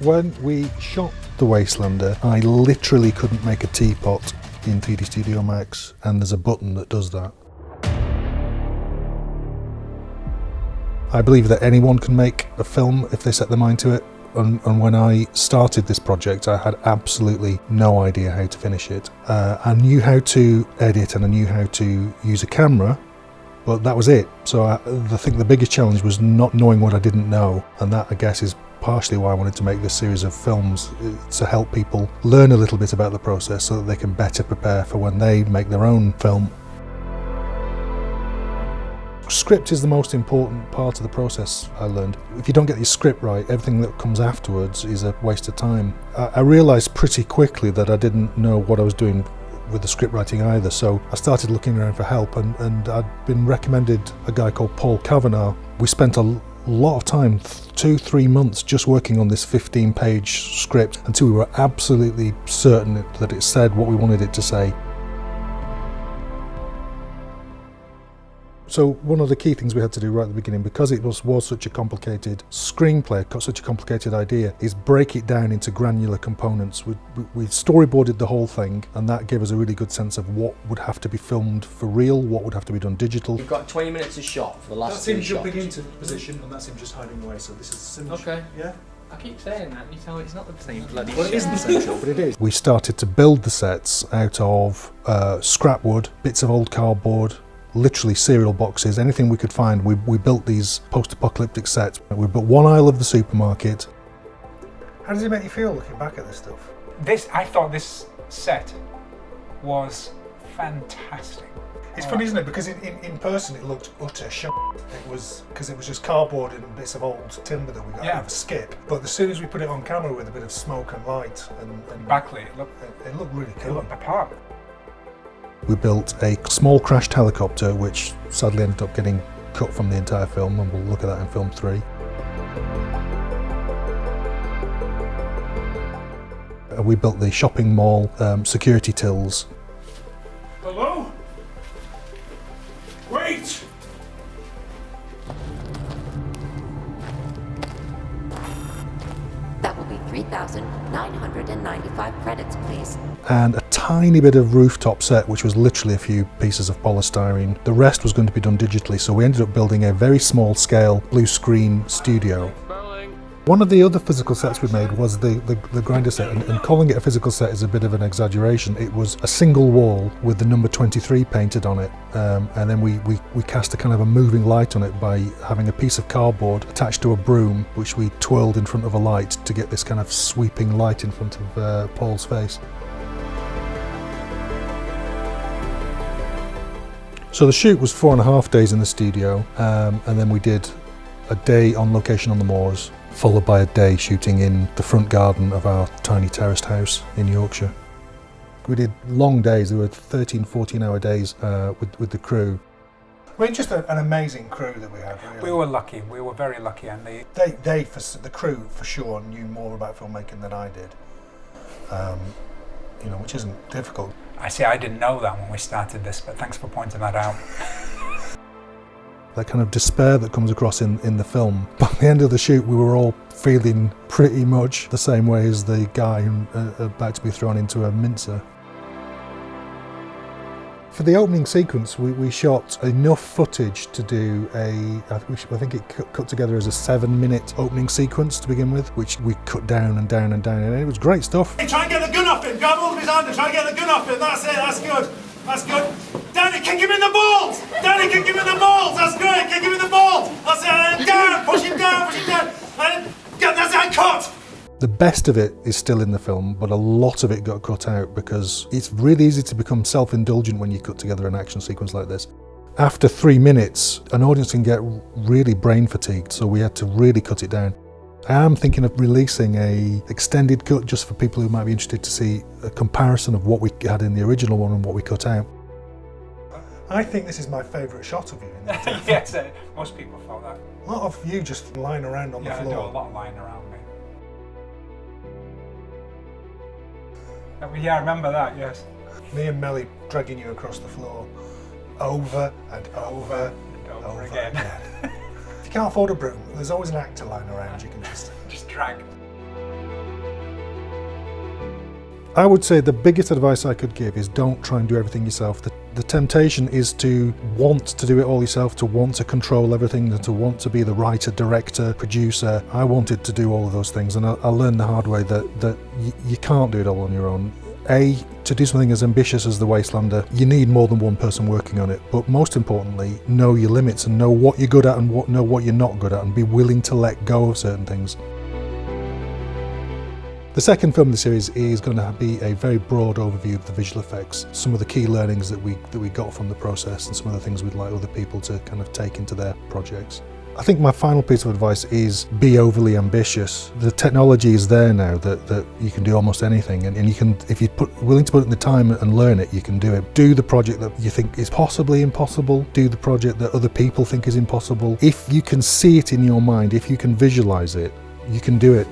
When we shot The Wastelander, I literally couldn't make a teapot in 3D Studio Max, and there's a button that does that. I believe that anyone can make a film if they set their mind to it, and when I started this project I had absolutely no idea how to finish it. I knew how to edit and I knew how to use a camera, but that was it. So I think the biggest challenge was not knowing what I didn't know, and that I guess is partially why I wanted to make this series of films, to help people learn a little bit about the process so that they can better prepare for when they make their own film. Script is the most important part of the process, I learned. If you don't get your script right, everything that comes afterwards is a waste of time. I realised pretty quickly that I didn't know what I was doing with the script writing either, so I started looking around for help, and I'd been recommended a guy called Paul Kavanagh. We spent a lot of time, 2-3 months, just working on this 15-page script until we were absolutely certain that it said what we wanted it to say. So one of the key things we had to do right at the beginning, because it was such a complicated screenplay, such a complicated idea, is break it down into granular components. We storyboarded the whole thing, and that gave us a really good sense of what would have to be filmed for real, what would have to be done digital. We've got 20 minutes of shot for the last two shots. That's him jumping into position, and that's him just hiding away, so this is similar. Okay. Yeah? I keep saying that, you tell me it's not the same bloody Well, it isn't shit. essential, but it is. We started to build the sets out of scrap wood, bits of old cardboard, literally cereal boxes, anything we could find. We built these post-apocalyptic sets. We built one aisle of the supermarket. How does it make you feel looking back at this stuff? I thought this set was fantastic. It's funny, isn't it? Because in person it looked utter shit. It was because it was just cardboard and bits of old timber that we got out of a skip. But as soon as we put it on camera with a bit of smoke and light and backlit, it looked really cool. It looked apart. We built a small crashed helicopter, which sadly ended up getting cut from the entire film, and we'll look at that in film 3. We built the shopping mall security tills. Hello? Wait! That will be 3,995 credits, please. And a tiny bit of rooftop set, which was literally a few pieces of polystyrene. The rest was going to be done digitally, so we ended up building a very small scale blue screen studio. One of the other physical sets we made was the grinder set, and calling it a physical set is a bit of an exaggeration. It was a single wall with the number 23 painted on it, and then we cast a kind of a moving light on it by having a piece of cardboard attached to a broom, which we twirled in front of a light to get this kind of sweeping light in front of Paul's face. So the shoot was 4.5 days in the studio, and then we did a day on location on the moors, followed by a day shooting in the front garden of our tiny terraced house in Yorkshire. We did long days. There were 13-14-hour days with the crew. I mean, just an amazing crew that we had, really. We were lucky. We were very lucky, and the crew for sure knew more about filmmaking than I did. Which isn't difficult. I didn't know that when we started this, but thanks for pointing that out. That kind of despair that comes across in the film. By the end of the shoot, we were all feeling pretty much the same way as the guy about to be thrown into a mincer. For the opening sequence, we shot enough footage to do I think it cut together as a 7-minute opening sequence to begin with, which we cut down and down and down, and it was great stuff. Hey, try and get the gun off him, grab hold of his hand and try and get the gun off him, that's it, that's good, that's good. Danny, kick him in the balls! Danny, kick him in the balls, that's great, kick him in the balls! That's it, and down, push him down, and that's it, cut! The best of it is still in the film, but a lot of it got cut out because it's really easy to become self-indulgent when you cut together an action sequence like this. After 3 minutes, an audience can get really brain fatigued, so we had to really cut it down. I am thinking of releasing an extended cut just for people who might be interested to see a comparison of what we had in the original one and what we cut out. I think this is my favourite shot of you in the film. Yes, most people felt that. A lot of you just lying around on the floor. Yeah, I do a lot of lying around me. Yeah, I remember that, yes. Me and Melly dragging you across the floor, over and over and over again. If you can't afford a broom, there's always an actor lying around you can just drag. I would say the biggest advice I could give is don't try and do everything yourself. The temptation is to want to do it all yourself, to want to control everything, and to want to be the writer, director, producer. I wanted to do all of those things, and I learned the hard way that you can't do it all on your own. To do something as ambitious as the Wastelander, you need more than one person working on it, but most importantly, know your limits and know what you're good at and know what you're not good at, and be willing to let go of certain things. The second film in the series is going to be a very broad overview of the visual effects, some of the key learnings that we got from the process, and some of the things we'd like other people to kind of take into their projects. I think my final piece of advice is be overly ambitious. The technology is there now that you can do almost anything, and you can, if you're willing to put in the time and learn it, you can do it. Do the project that you think is possibly impossible. Do the project that other people think is impossible. If you can see it in your mind, if you can visualize it, you can do it.